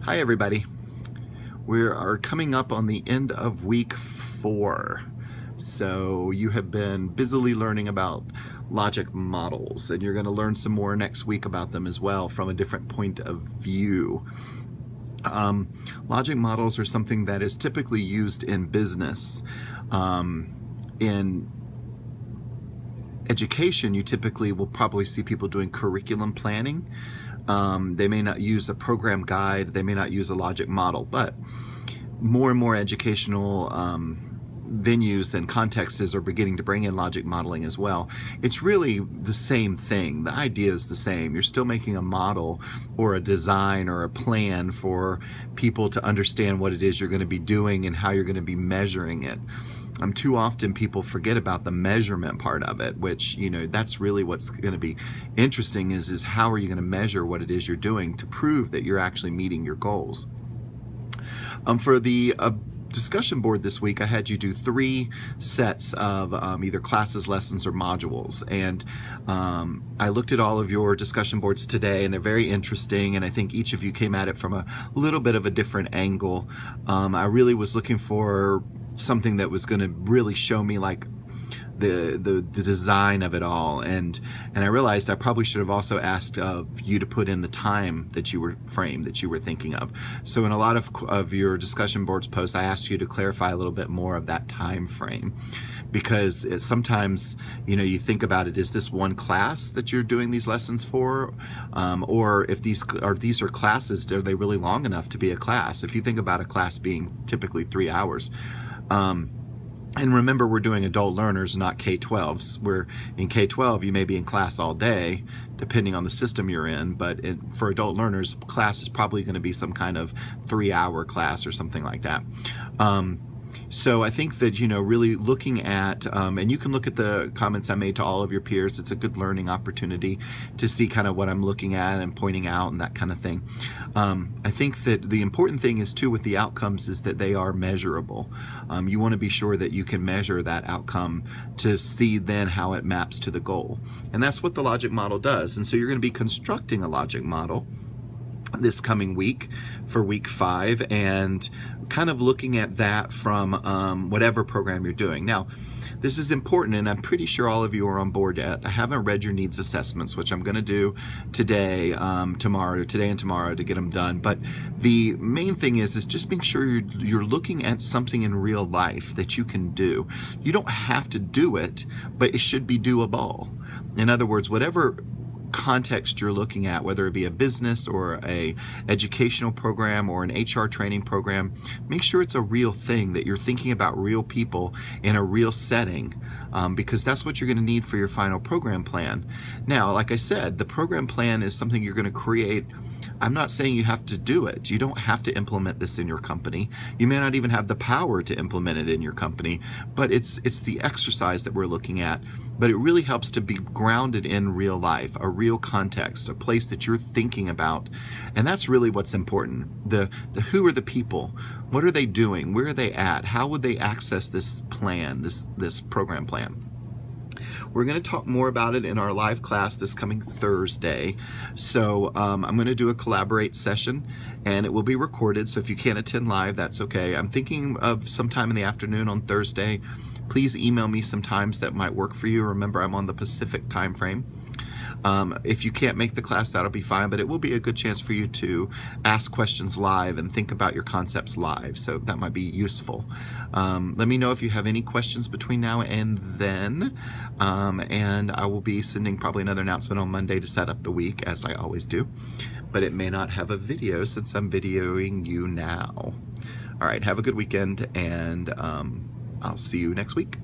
Hi everybody. We are coming up on the end of week 4. So you have been busily learning about logic models, and you're going to learn some more next week about them as well from a different point of view. Logic models are something that is typically used in business. In education, you typically will probably see people doing curriculum planning. They may not use a program guide, they may not use a logic model, but more and more educational venues and contexts are beginning to bring in logic modeling as well. It's really the same thing. The idea is the same. You're still making a model or a design or a plan for people to understand what it is you're going to be doing and how you're going to be measuring it. Too often people forget about the measurement part of it, which, that's really what's going to be interesting is how are you going to measure what it is you're doing to prove that you're actually meeting your goals. For the discussion board this week, I had you do 3 sets of either classes, lessons, or modules. And I looked at all of your discussion boards today, and they're very interesting, and I think each of you came at it from a little bit of a different angle. I really was looking for something that was going to really show me like the design of it all, and I realized I probably should have also asked you to put in the time that you were thinking of. So in a lot of your discussion boards posts, I asked you to clarify a little bit more of that time frame, because sometimes you think about it, is this one class that you're doing these lessons for, or if these are classes, are they really long enough to be a class? If you think about a class being typically 3 hours, and remember, we're doing adult learners, not K-12s. Where in K-12, you may be in class all day, depending on the system you're in, but for adult learners, class is probably going to be some kind of 3-hour class or something like that. So I think that, really looking at, and you can look at the comments I made to all of your peers. It's a good learning opportunity to see kind of what I'm looking at and pointing out and that kind of thing. I think that the important thing is too with the outcomes is that they are measurable. You want to be sure that you can measure that outcome to see then how it maps to the goal. And that's what the logic model does. And so you're going to be constructing a logic model this coming week for week 5, and kind of looking at that from whatever program you're doing. Now, this is important, and I'm pretty sure all of you are on board yet. I haven't read your needs assessments, which I'm going to do today, today and tomorrow to get them done. But the main thing is just make sure you're looking at something in real life that you can do. You don't have to do it, but it should be doable. In other words, whatever context you're looking at, whether it be a business or a educational program or an HR training program, make sure it's a real thing, that you're thinking about real people in a real setting, because that's what you're going to need for your final program plan. Now, like I said, the program plan is something you're going to create. I'm not saying you have to do it. You don't have to implement this in your company. You may not even have the power to implement it in your company, but it's the exercise that we're looking at. But it really helps to be grounded in real life, a real context, a place that you're thinking about. And that's really what's important. The who are the people? What are they doing? Where are they at? How would they access this plan, this program plan? We're going to talk more about it in our live class this coming Thursday. So I'm going to do a collaborate session, and it will be recorded. So if you can't attend live, that's okay. I'm thinking of sometime in the afternoon on Thursday. Please email me some times that might work for you. Remember, I'm on the Pacific time frame. If you can't make the class, that'll be fine, but it will be a good chance for you to ask questions live and think about your concepts live, so that might be useful. Let me know if you have any questions between now and then, and I will be sending probably another announcement on Monday to set up the week, as I always do, but it may not have a video since I'm videoing you now. All right, have a good weekend, and I'll see you next week.